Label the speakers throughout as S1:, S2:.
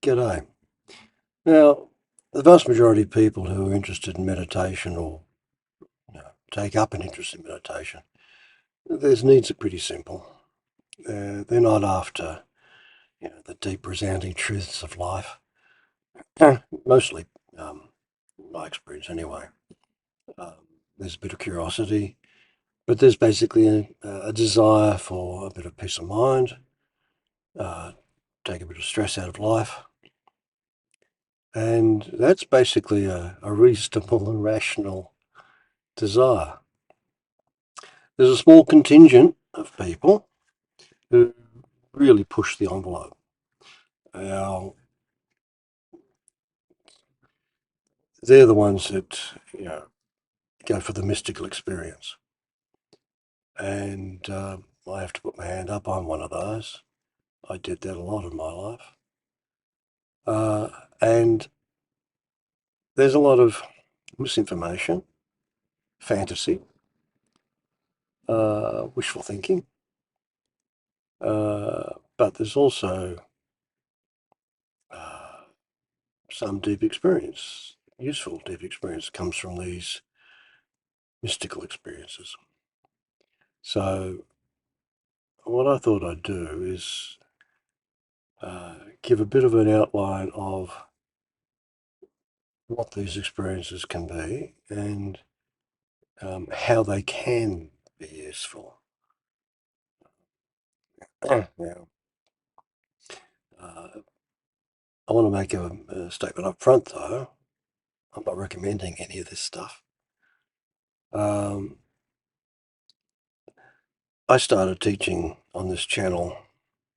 S1: G'day. Now, the vast majority of people who are interested in meditation or take up an interest in meditation, their needs are pretty simple. They're not after the deep resounding truths of life. Mostly, my experience anyway. There's a bit of curiosity, but there's basically a desire for a bit of peace of mind, take a bit of stress out of life. And that's basically a reasonable and rational desire. There's a small contingent of people who really push the envelope. Now, they're the ones that go for the mystical experience. And I have to put my hand up. I'm one of those. I did that a lot in my life. And there's a lot of misinformation, fantasy, wishful thinking. But there's also some deep experience, useful deep experience comes from these mystical experiences. So what I thought I'd do is give a bit of an outline of what these experiences can be and how they can be useful. Now, I want to make a statement up front, though. I'm not recommending any of this stuff. I started teaching on this channel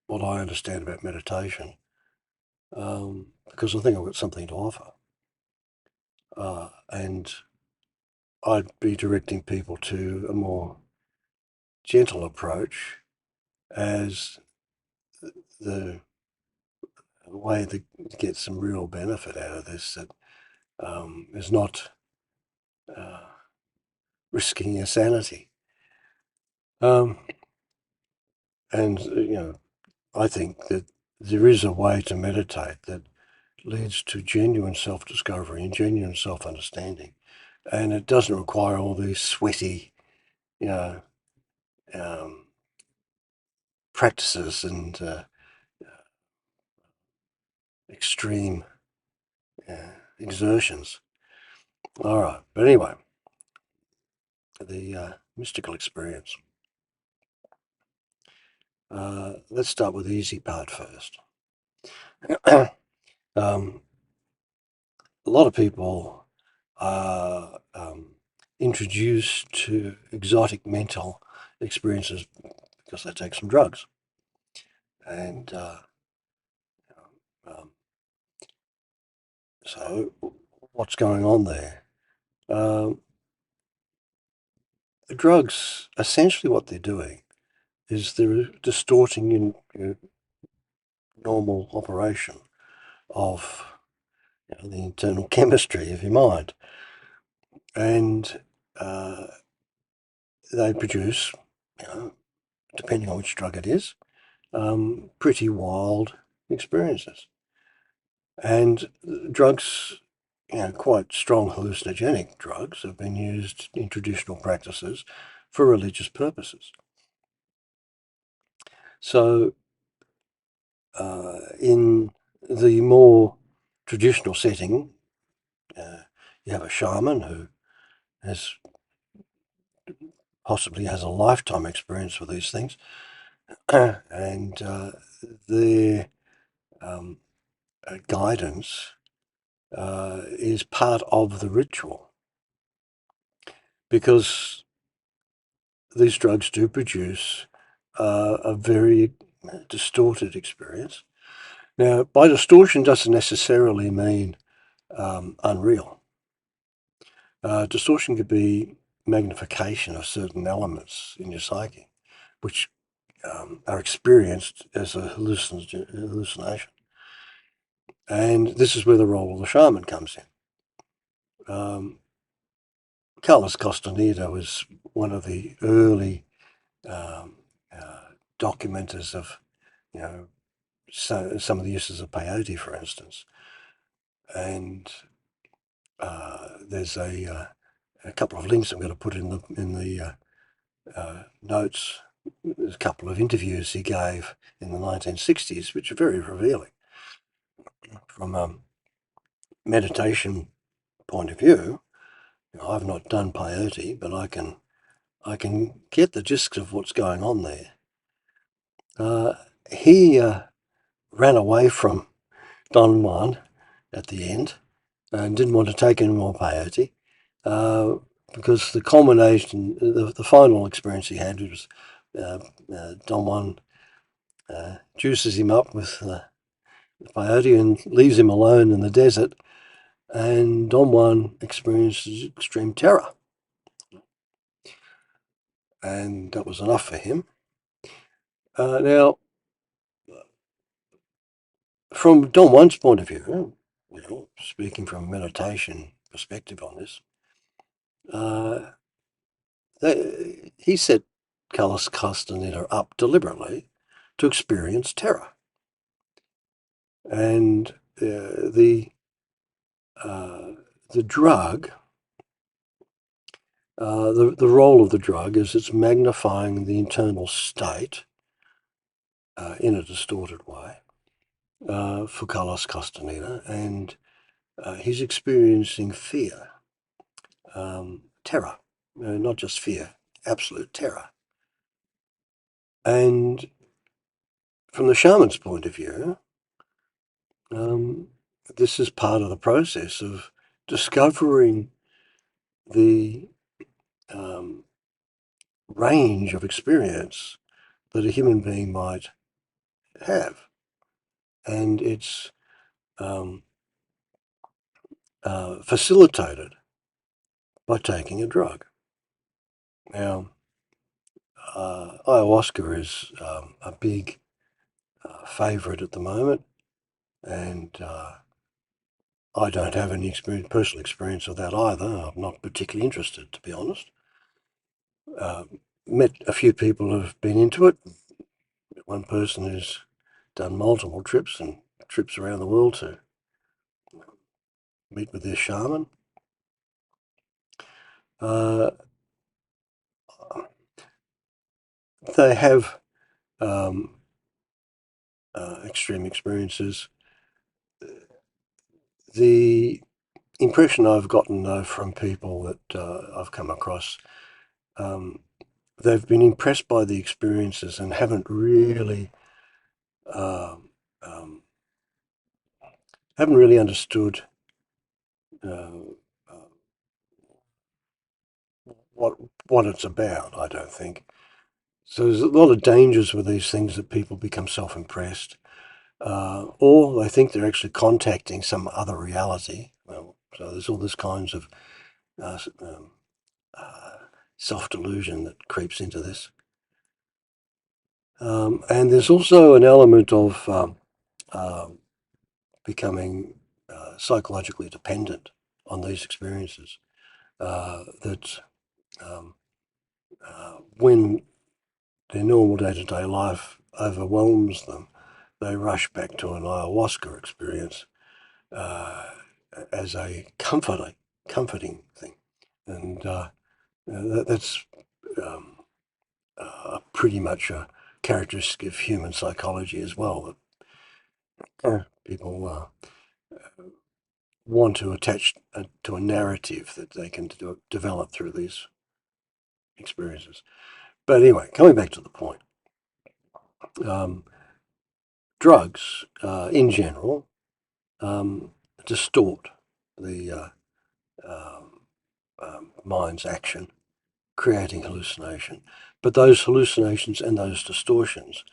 S1: what I understand about meditation because I think I've got something to offer. And I'd be directing people to a more gentle approach as the way to get some real benefit out of this that is not risking your sanity. And, I think that there is a way to meditate that leads to genuine self-discovery and genuine self-understanding. And it doesn't require all these sweaty, practices and extreme exertions. All right, but anyway, the mystical experience. Let's start with the easy part first. A lot of people are introduced to exotic mental experiences because they take some drugs. And so what's going on there? The drugs, essentially what they're doing is they're distorting your normal operation of the internal chemistry of your mind. And they produce, depending on which drug it is, pretty wild experiences. And drugs, quite strong hallucinogenic drugs, have been used in traditional practices for religious purposes. So in the more traditional setting, you have a shaman who possibly has a lifetime experience with these things, and their guidance is part of the ritual, because these drugs do produce a very distorted experience. Now, by distortion doesn't necessarily mean unreal. Distortion could be magnification of certain elements in your psyche, which are experienced as a hallucination. And this is where the role of the shaman comes in. Carlos Castaneda was one of the early documenters of, some of the uses of peyote, for instance. And there's a couple of links I'm going to put in the notes. There's a couple of interviews he gave in the 1960s, which are very revealing from a meditation point of view. I've not done peyote, but I can get the gist of what's going on there. He ran away from Don Juan at the end and didn't want to take any more peyote because the culmination, the final experience he had was Don Juan juices him up with peyote and leaves him alone in the desert, and Don Juan experiences extreme terror. And that was enough for him. Now, from Don Juan's point of view, speaking from a meditation perspective on this, he set Carlos Castaneda up deliberately to experience terror. And the drug, the role of the drug is it's magnifying the internal state in a distorted way for Carlos Castaneda, and he's experiencing fear, terror, not just fear, absolute terror. And from the shaman's point of view, this is part of the process of discovering the range of experience that a human being might have. And it's facilitated by taking a drug. Now, ayahuasca is a big favourite at the moment, and I don't have any personal experience of that either. I'm not particularly interested, to be honest. Met a few people who've been into it. One person who's done multiple trips around the world to meet with their shaman. They have extreme experiences. The impression I've gotten, though, from people that I've come across, they've been impressed by the experiences and haven't really understood what it's about, I don't think. So there's a lot of dangers with these things that people become self-impressed, or they think they're actually contacting some other reality. Well, so there's all this kinds of self-delusion that creeps into this. And there's also an element of becoming psychologically dependent on these experiences, that when their normal day-to-day life overwhelms them, they rush back to an ayahuasca experience as a comforting thing. And that's pretty much a characteristic of human psychology as well, that people want to attach to a narrative that they can develop through these experiences. But anyway, coming back to the point, drugs in general distort the mind's action, creating hallucination. But those hallucinations and those distortions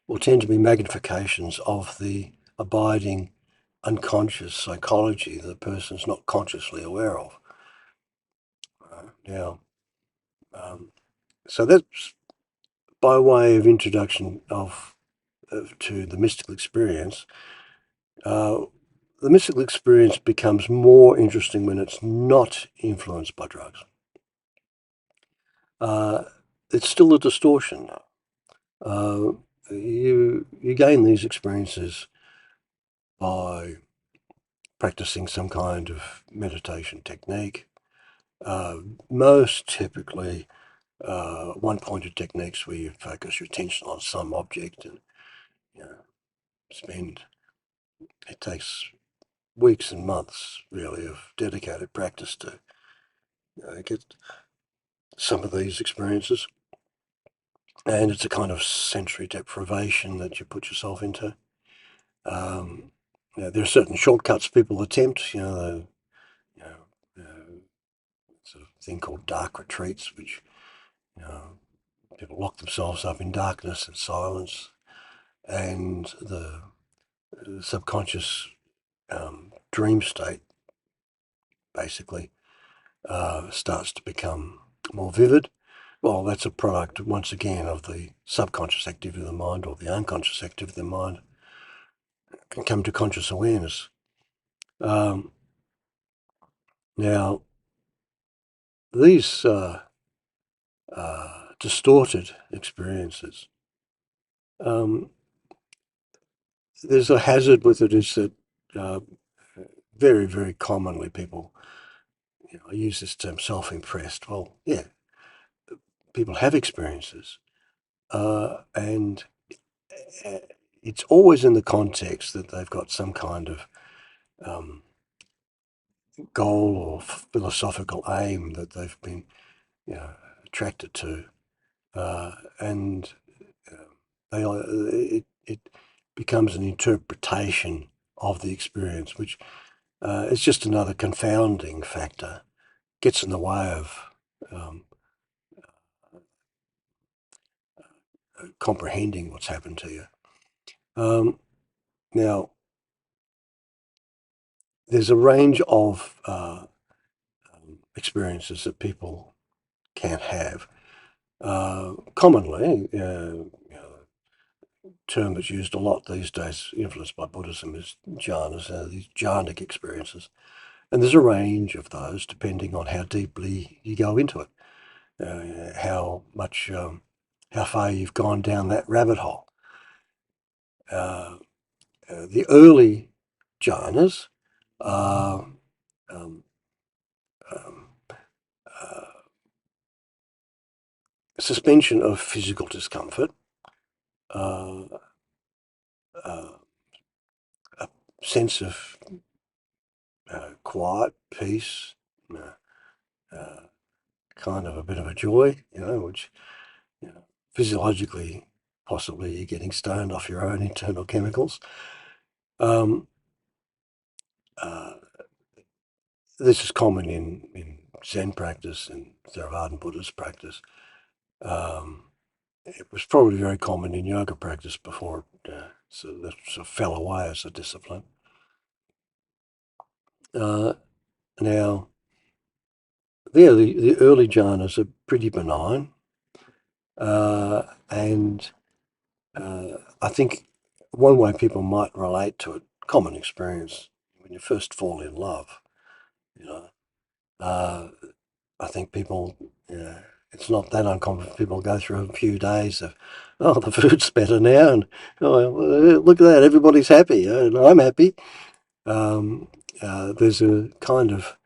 S1: will tend to be magnifications of the abiding unconscious psychology that the person's not consciously aware of. Now, so that's by way of introduction to the mystical experience. The mystical experience becomes more interesting when it's not influenced by drugs. It's still a distortion. you gain these experiences by practicing some kind of meditation technique. Most typically one-pointed techniques where you focus your attention on some object and you know, it takes weeks and months really of dedicated practice to get some of these experiences. And it's a kind of sensory deprivation that you put yourself into. There are certain shortcuts people attempt, you know, sort of thing called dark retreats, which you know, people lock themselves up in darkness and silence, and the subconscious dream state basically starts to become more vivid. Well, that's a product, once again, of the subconscious activity of the mind or the unconscious activity of the mind can come to conscious awareness. Now, these distorted experiences, um, there's a hazard with it is that uh, very, very commonly people, I use this term self-impressed. Well, yeah, people have experiences and it's always in the context that they've got some kind of um, goal or philosophical aim that they've been attracted to. And it becomes an interpretation of the experience, which is just another confounding factor, gets in the way of comprehending what's happened to you. Now, there's a range of experiences that people can have. Commonly, term that's used a lot these days, influenced by Buddhism, is jhanas, these jhanic experiences. And there's a range of those depending on how deeply you go into it, how far you've gone down that rabbit hole. The early jhanas are um, um, uh, suspension of physical discomfort, uh, uh, a sense of quiet, peace, uh, kind of a bit of a joy, which physiologically, possibly you're getting stoned off your own internal chemicals. Um, uh, this is common in Zen practice and Theravada Buddhist practice. It was probably very common in yoga practice before so that sort of fell away as a discipline. Now, the early jhanas are pretty benign, and I think one way people might relate to it, common experience, when you first fall in love, you know, uh, I think people, it's not that uncommon for people to go through a few days of, oh, the food's better now, and oh, look at that, everybody's happy, and I'm happy. There's a kind of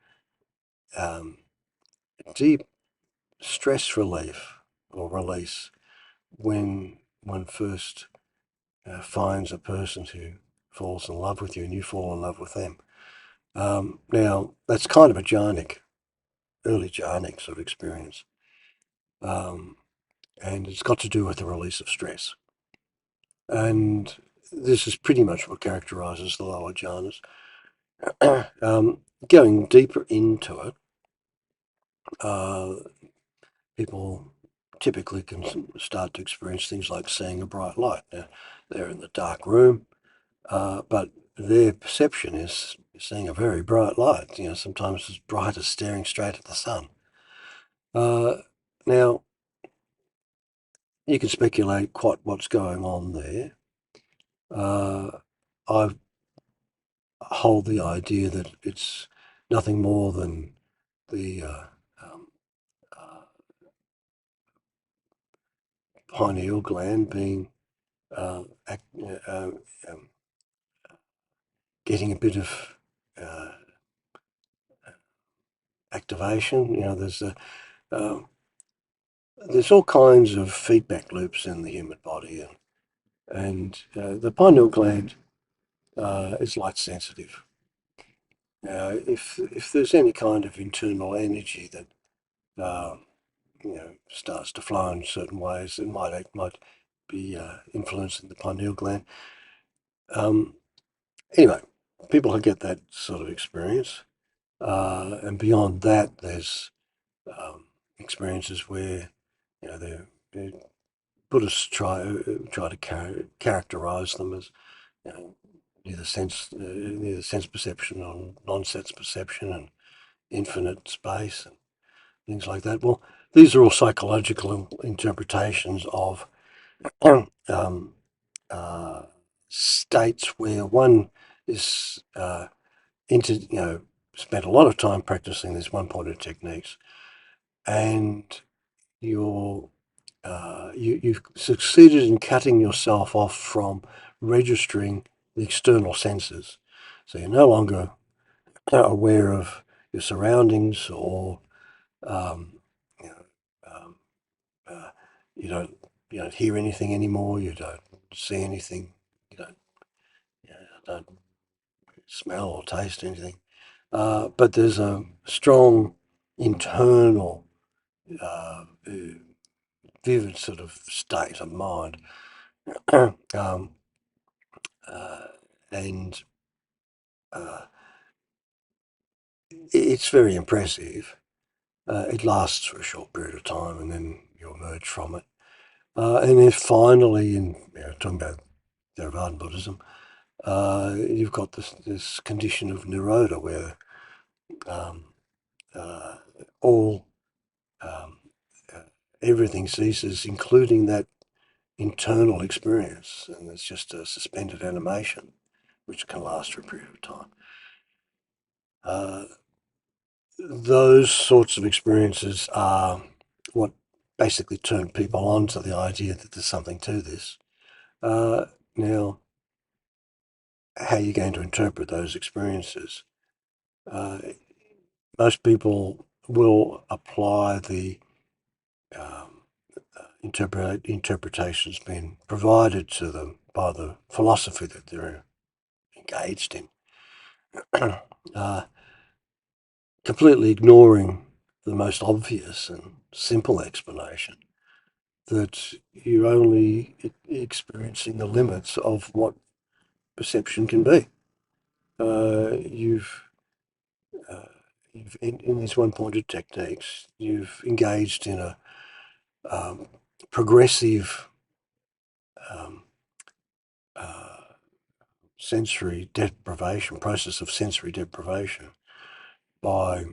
S1: um, deep stress relief or release when one first finds a person who falls in love with you and you fall in love with them. Now, that's kind of a early jhanic sort of experience. And it's got to do with the release of stress. And this is pretty much what characterizes the lower jhanas. Going deeper into it, people typically can start to experience things like seeing a bright light. Now, they're in the dark room, but their perception is seeing a very bright light, sometimes as bright as staring straight at the sun. Now, you can speculate quite what's going on there. I hold the idea that it's nothing more than the um, uh, pineal gland being getting a bit of activation. There's all kinds of feedback loops in the human body, and the pineal gland is light sensitive. If there's any kind of internal energy that starts to flow in certain ways, it might be influencing the pineal gland. Anyway, people who get that sort of experience, and beyond that, there's experiences where the Buddhists try to characterize them as neither sense perception or non-sense perception and infinite space and things like that. Well, these are all psychological interpretations of um, states where one is spent a lot of time practicing these one-pointed techniques, and you've succeeded in cutting yourself off from registering the external senses. So you're no longer aware of your surroundings, or um, you know, um, uh, you don't hear anything anymore. You don't see anything. You don't smell or taste anything. But there's a strong internal, vivid sort of state of mind, um, uh, and it's very impressive. It lasts for a short period of time, and then you emerge from it. And then finally, talking about Theravada Buddhism, you've got this condition of nirodha where um, uh, all um, uh, everything ceases, including that internal experience, and it's just a suspended animation, which can last for a period of time. Those sorts of experiences are what basically turn people on to the idea that there's something to this. Now, how are you going to interpret those experiences? Uh, most people will apply the um, interpretations being provided to them by the philosophy that they're engaged in, uh, completely ignoring the most obvious and simple explanation that you're only experiencing the limits of what perception can be. Uh, you've in these one-pointed techniques, you've engaged in a progressive um, uh, sensory deprivation, process of sensory deprivation, by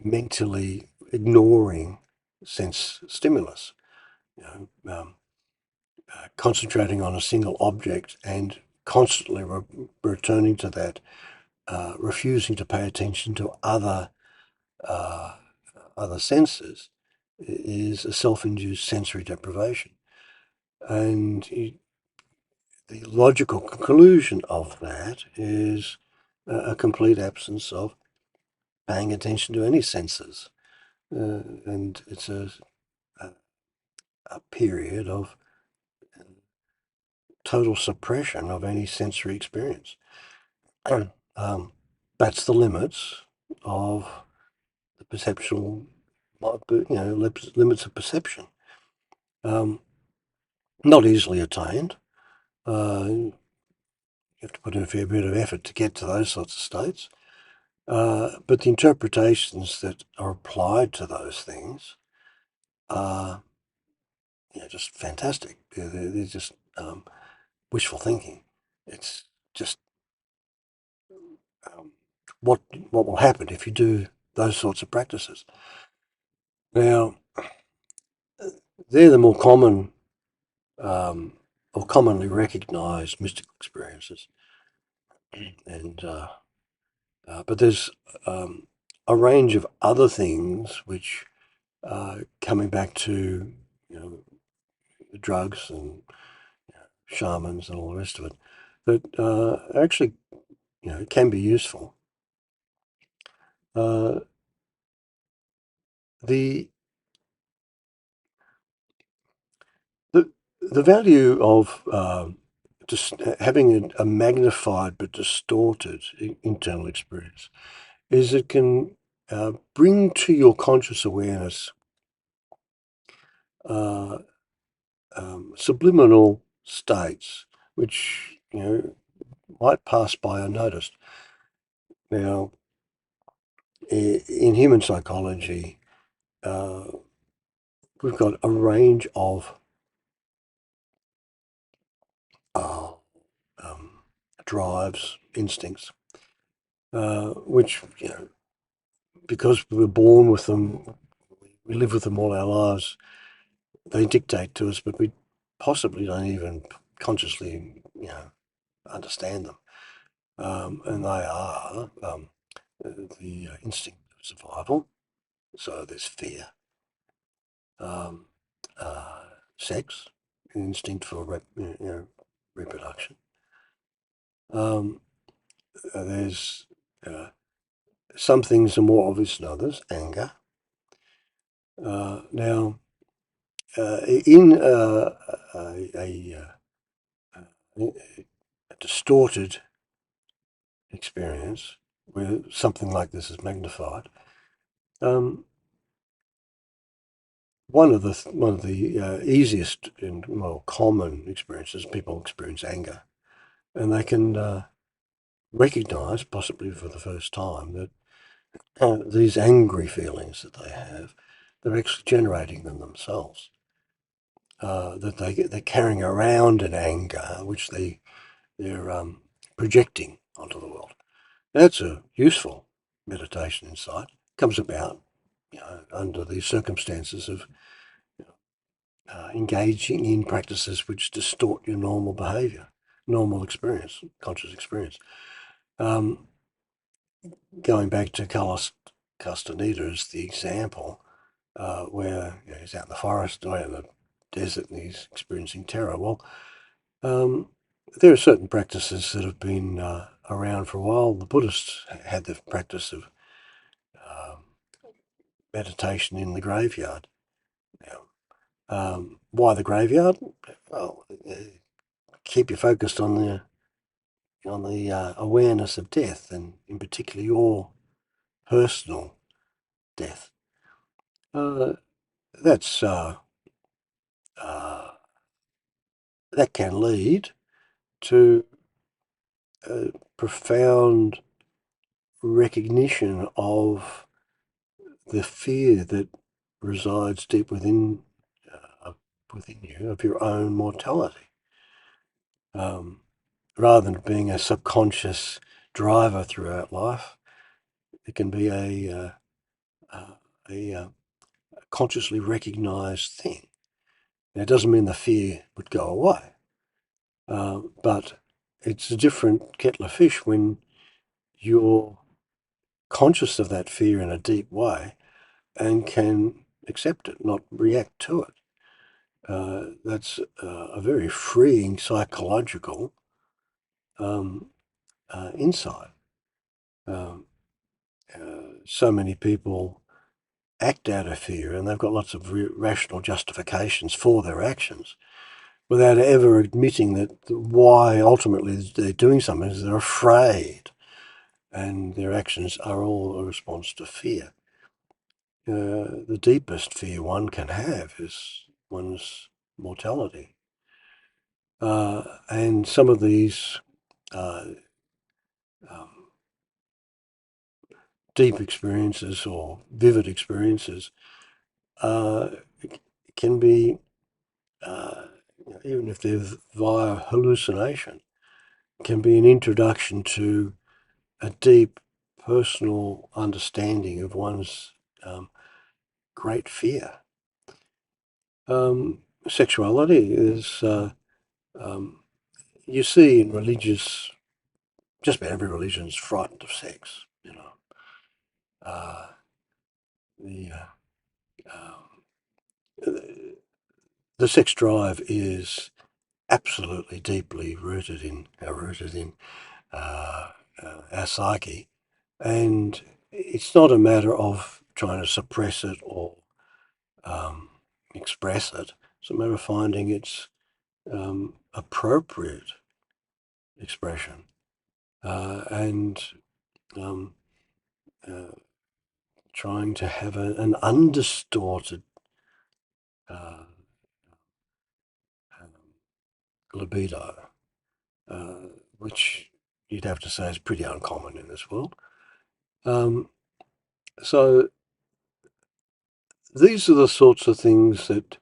S1: mentally ignoring sense stimulus, concentrating on a single object and constantly returning to that, refusing to pay attention to uh, other senses, is a self-induced sensory deprivation. And the logical conclusion of that is a complete absence of paying attention to any senses. And it's a period of total suppression of any sensory experience. um, that's the limits of the perceptual, limits of perception. Not easily attained. You have to put in a fair bit of effort to get to those sorts of states. But the interpretations that are applied to those things are just fantastic. They're just wishful thinking. It's just um, what will happen if you do those sorts of practices. Now, they're the more common or commonly recognised mystical experiences, and but there's a range of other things which, coming back to the drugs and shamans and all the rest of it, that actually, can be useful. The the the value of just having a magnified but distorted internal experience is it can bring to your conscious awareness uh, subliminal states which might pass by unnoticed. Now, in human psychology, uh, we've got a range of uh, um, drives, instincts, which because we were born with them, we live with them all our lives. They dictate to us, but we possibly don't even consciously, understand them. And they are the instinct of survival. So there's fear, um, uh, sex, instinct for reproduction. Um, there's some things are more obvious than others. Anger. Now, in a distorted experience where something like this is magnified, um, one of the easiest and more common experiences, people experience anger, and they can recognise, possibly for the first time, that these angry feelings that they have, they're actually generating them themselves. That they're carrying around an anger which they're projecting onto the world. That's a useful meditation insight. Comes about, under the circumstances of engaging in practices which distort your normal behaviour, normal experience, conscious experience. Going back to Carlos Castaneda as the example, where he's out in the forest or in the desert and he's experiencing terror. Well, there are certain practices that have been around for a while. The Buddhists had the practice of meditation in the graveyard. Now, why the graveyard? Well, keep you focused on the awareness of death, and in particular your personal death. That's that can lead to a profound recognition of the fear that resides deep within you of your own mortality, rather than being a subconscious driver throughout life. It can be a consciously recognised thing. Now, it doesn't mean the fear would go away, but it's a different kettle of fish when you're conscious of that fear in a deep way and can accept it, not react to it. That's a very freeing psychological insight. Um, so many people act out of fear and they've got lots of rational justifications for their actions without ever admitting that why ultimately they're doing something is they're afraid, and their actions are all a response to fear. The deepest fear one can have is one's mortality. And some of these uh, um, deep experiences or vivid experiences uh, can be, even if they're via hallucination, can be an introduction to a deep personal understanding of one's great fear. Sexuality is, you see in just about every religion is frightened of sex, Uh, the, um, the sex drive is absolutely deeply rooted in our psyche, and it's not a matter of trying to suppress it or um, express it. It's a matter of finding its appropriate expression and um, uh, trying to have an undistorted uh, um, libido, uh, which you'd have to say is pretty uncommon in this world. Um, so these are the sorts of things that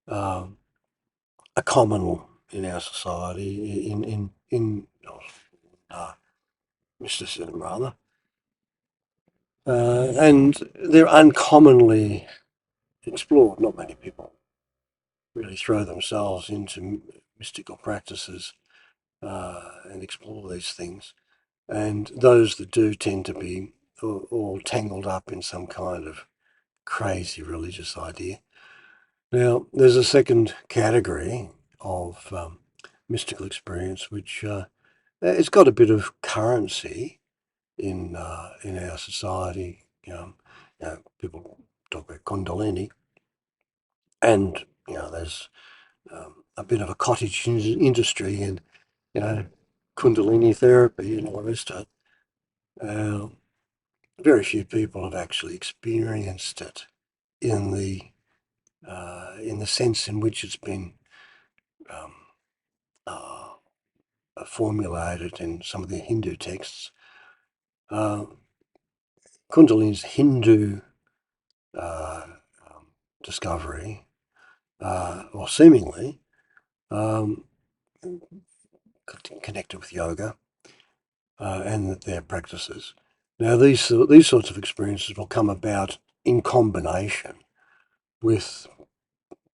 S1: are common in our society, in uh, mysticism rather, and they're uncommonly explored. Not many people really throw themselves into mystical practices and explore these things. And those that do tend to be all tangled up in some kind of crazy religious idea. Now, there's a second category of mystical experience which it's got a bit of currency in our society. People talk about Kundalini, and there's a bit of a cottage industry in Kundalini therapy and all the rest of it. Very few people have actually experienced it in the sense in which it's been um, uh, formulated in some of the Hindu texts. Kundalini's Hindu uh, discovery, or seemingly um, connected with yoga and their practices. Now, these sorts of experiences will come about in combination with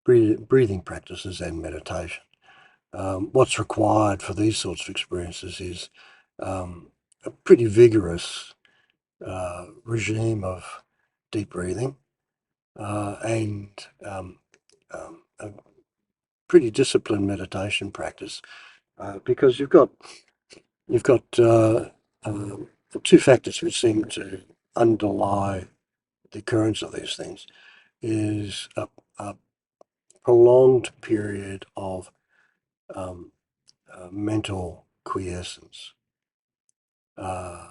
S1: breathing practices and meditation. What's required for these sorts of experiences is a pretty vigorous regime of deep breathing and a pretty disciplined meditation practice because you've got two factors which seem to underlie the occurrence of these things is a prolonged period of um, mental quiescence, uh,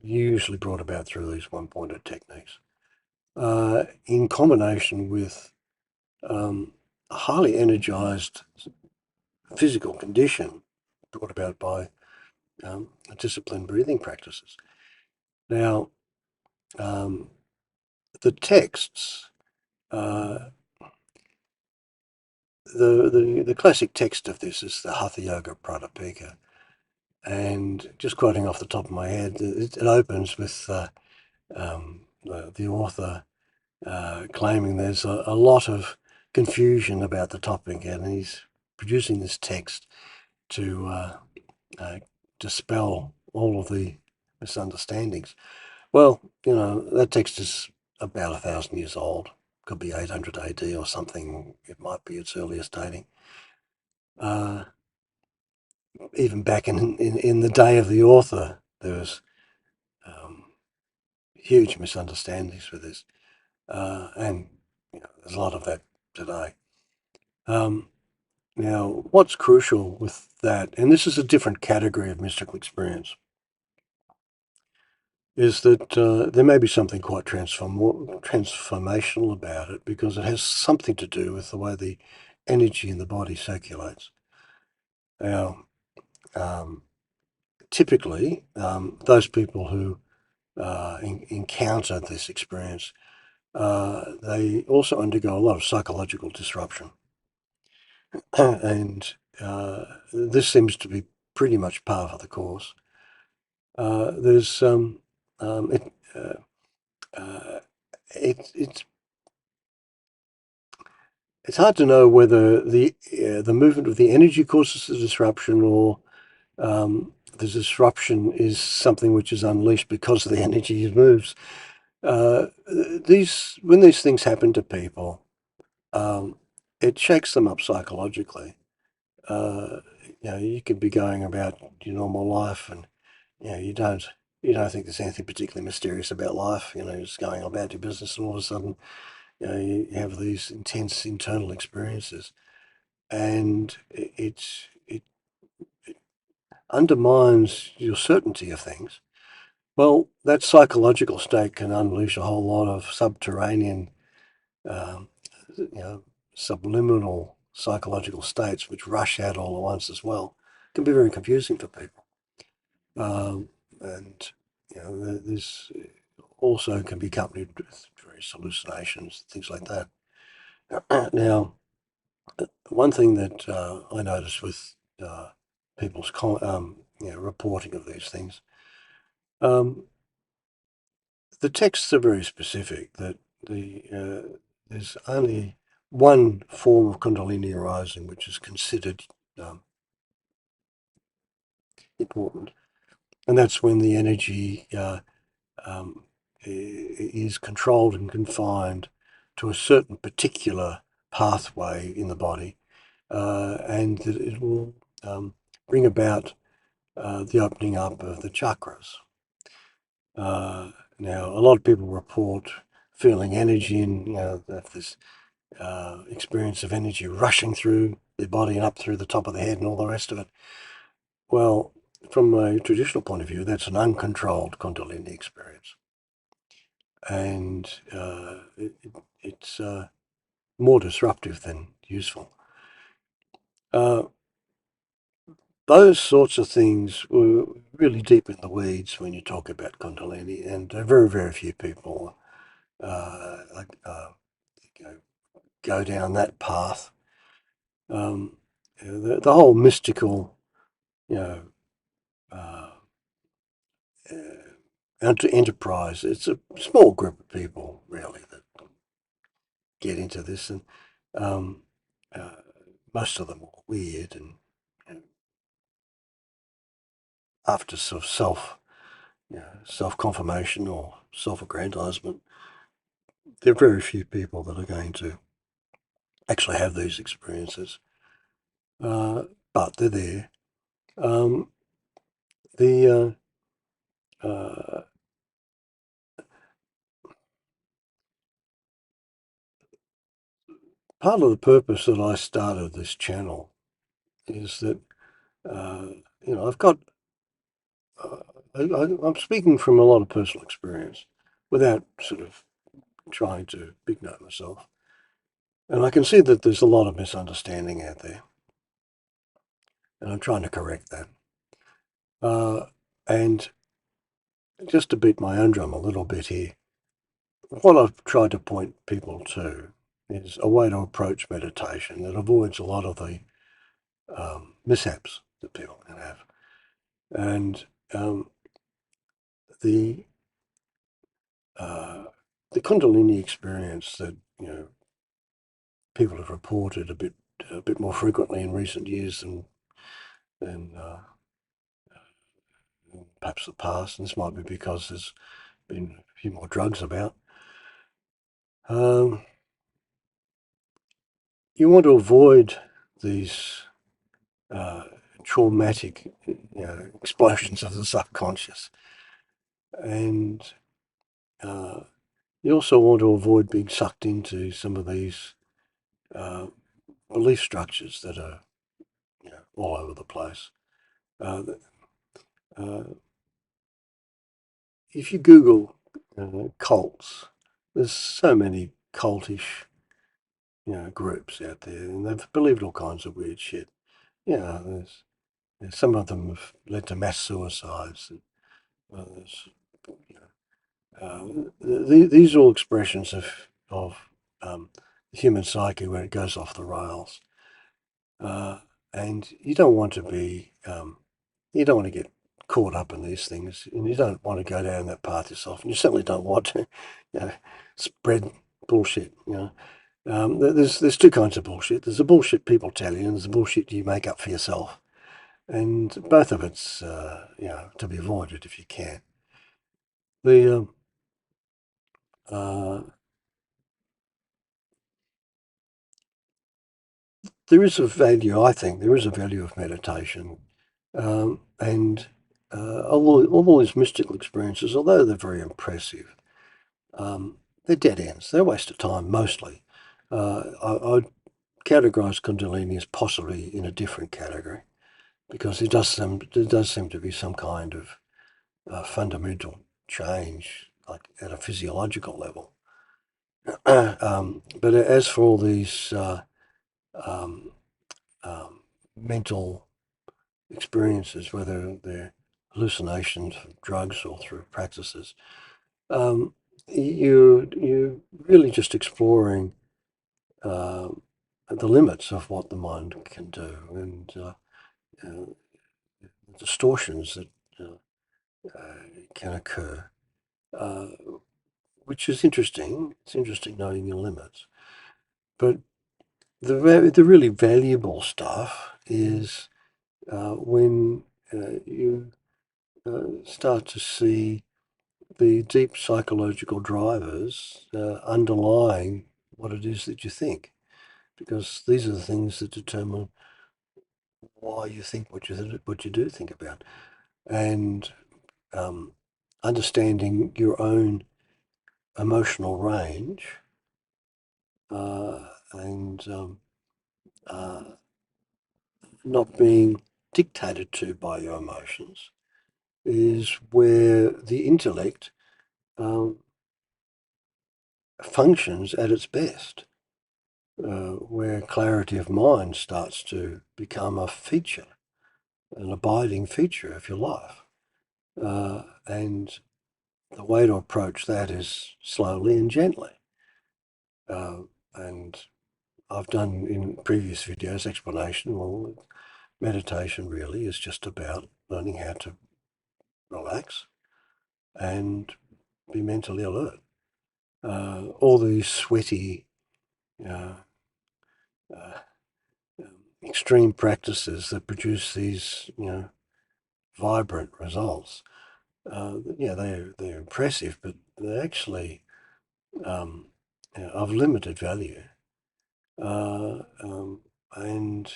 S1: usually brought about through these one-pointed techniques, in combination with a highly energized physical condition brought about by disciplined breathing practices. Now, the texts, uh, the classic text of this is the Hatha Yoga Pradipika, and just quoting off the top of my head, it opens with the author claiming there's a lot of confusion about the topic, and he's producing this text to dispel all of the misunderstandings. Well, that text is about 1,000 years old. Could be 800 AD or something. It might be its earliest dating. Even back in the day of the author, there was huge misunderstandings with this, and there's a lot of that today. Now, what's crucial with that, and this is a different category of mystical experience, is that there may be something quite transformational about it because it has something to do with the way the energy in the body circulates. Now, typically, those people who encounter this experience, they also undergo a lot of psychological disruption. And this seems to be pretty much par for the course. There's it, it's hard to know whether the movement of the energy causes the disruption or the disruption is something which is unleashed because the energy moves. When these things happen to people, it shakes them up psychologically. uh, you could be going about your normal life, and you don't think there's anything particularly mysterious about life. Just going about your business, and all of a sudden, you have these intense internal experiences, and it undermines your certainty of things. Well, that psychological state can unleash a whole lot of subterranean, um, you know, subliminal psychological states which rush out all at once as well. It can be very confusing for people. And this also can be accompanied with various hallucinations, things like that. Now, one thing that I noticed with people's reporting of these things, um, the texts are very specific. That there's only one form of Kundalini arising which is considered um, important, and that's when the energy um, is controlled and confined to a certain particular pathway in the body, and that it will bring about the opening up of the chakras. Now, a lot of people report feeling energy and this experience of energy rushing through their body and up through the top of the head and all the rest of it. Well, from a traditional point of view, that's an uncontrolled Kundalini experience, and it's more disruptive than useful. Uh, those sorts of things were really deep in the weeds when you talk about Kundalini, and very, very few people like, go down that path. The whole mystical, you know, uh, enterprise. It's a small group of people, really, that get into this, and um, uh, most of them are weird and after sort of self confirmation or self aggrandizement. There are very few people that are going to actually have these experiences, uh, but they're there. Um, the Part of the purpose that I started this channel is that uh, I've got uh, I'm speaking from a lot of personal experience without sort of trying to big note myself, and I can see that there's a lot of misunderstanding out there, and I'm trying to correct that. And just to beat my own drum a little bit here, what I've tried to point people to is a way to approach meditation that avoids a lot of the mishaps that people can have. And the uh, the Kundalini experience that people have reported a bit more frequently in recent years than perhaps the past, and this might be because there's been a few more drugs about. Um, you want to avoid these uh, traumatic, explosions of the subconscious, and uh, you also want to avoid being sucked into some of these uh, belief structures that are all over the place. Uh, uh, if you Google cults, there's so many cultish groups out there, and they've believed all kinds of weird shit. There's some of them have led to mass suicides. And, there's, you these are all expressions of the human psyche when it goes off the rails, and you don't want to get caught up in these things, and you don't want to go down that path yourself, and you certainly don't want to, spread bullshit. There's two kinds of bullshit. There's the bullshit people tell you, and there's the bullshit you make up for yourself, and both of it's to be avoided if you can. The uh, there is a value, I think, there is a value of meditation. And all these mystical experiences, although they're very impressive, they're dead ends. They're a waste of time, mostly. I'd categorise Kundalini as possibly in a different category because there does seem to be some kind of fundamental change, like at a physiological level. But as for all these um, mental experiences, whether they're hallucinations from drugs or through practices, um, you're really just exploring uh, the limits of what the mind can do and distortions that can occur, uh, which is interesting. It's interesting knowing your limits. But the really valuable stuff is when you start to see the deep psychological drivers underlying what it is that you think, because these are the things that determine why you think what you do think about, and um, understanding your own emotional range uh, and uh, not being dictated to by your emotions is where the intellect um, functions at its best, where clarity of mind starts to become a feature, an abiding feature of your life. And the way to approach that is slowly and gently. And I've done in previous videos explanation, well, meditation really is just about learning how to relax and be mentally alert. All these sweaty, uh, uh, extreme practices that produce these, vibrant results. Yeah, they're impressive, but they're actually of limited value. And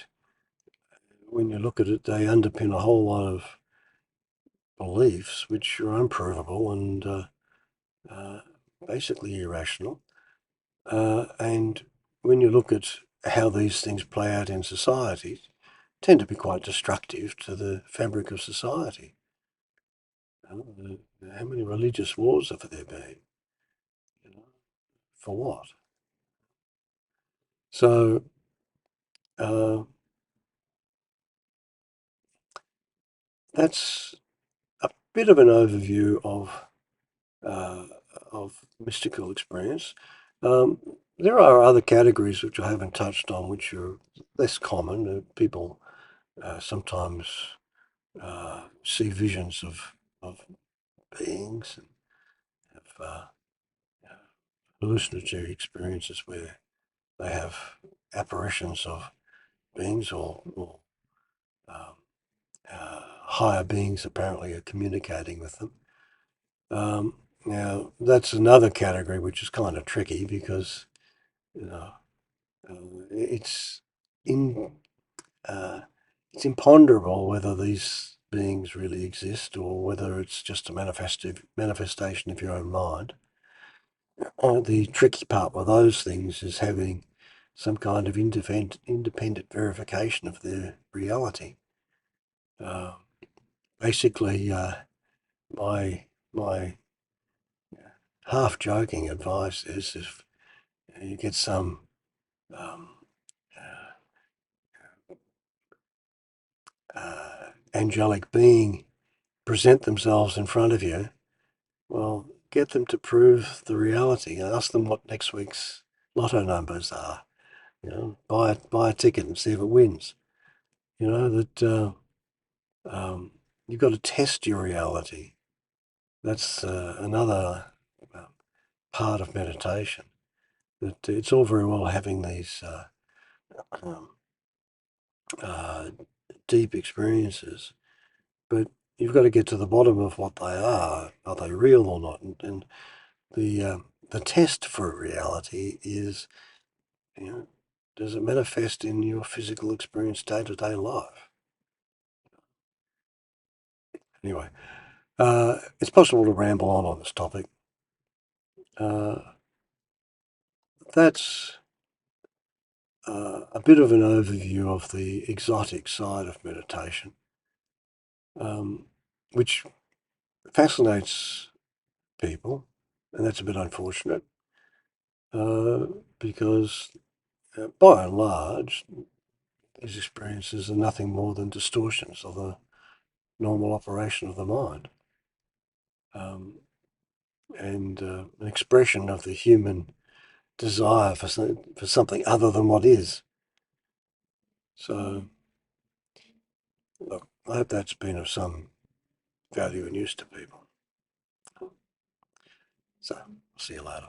S1: when you look at it, they underpin a whole lot of beliefs which are unprovable and basically irrational. And when you look at how these things play out in society, tend to be quite destructive to the fabric of society. How many religious wars have there been? For what? So uh, that's a bit of an overview uh, of mystical experience. Um, there are other categories which I haven't touched on, which are less common. People sometimes see visions of beings and have hallucinatory experiences where they have apparitions of beings or um, higher beings apparently are communicating with them. Now, that's another category which is kind of tricky because you know, it's in it's imponderable whether these beings really exist or whether it's just a manifestation of your own mind. The tricky part with those things is having some kind of independent verification of their reality. Uh, Basically, my my half joking advice is if you get some um, angelic being present themselves in front of you, well, get them to prove the reality. Ask them what next week's lotto numbers are. Buy a ticket and see if it wins. That you've got to test your reality. That's another uh, part of meditation. That it's all very well having these um, uh, deep experiences, but you've got to get to the bottom of what they are. Are they real or not? And the test for reality is, you know, does it manifest in your physical experience day-to-day life? Anyway, it's possible to ramble on this topic. That's a bit of an overview of the exotic side of meditation, which fascinates people, and that's a bit unfortunate because by and large, these experiences are nothing more than distortions of the normal operation of the mind, and an expression of the human desire for something other than what is. So, look, I hope that's been of some value and use to people. So, I'll see you later.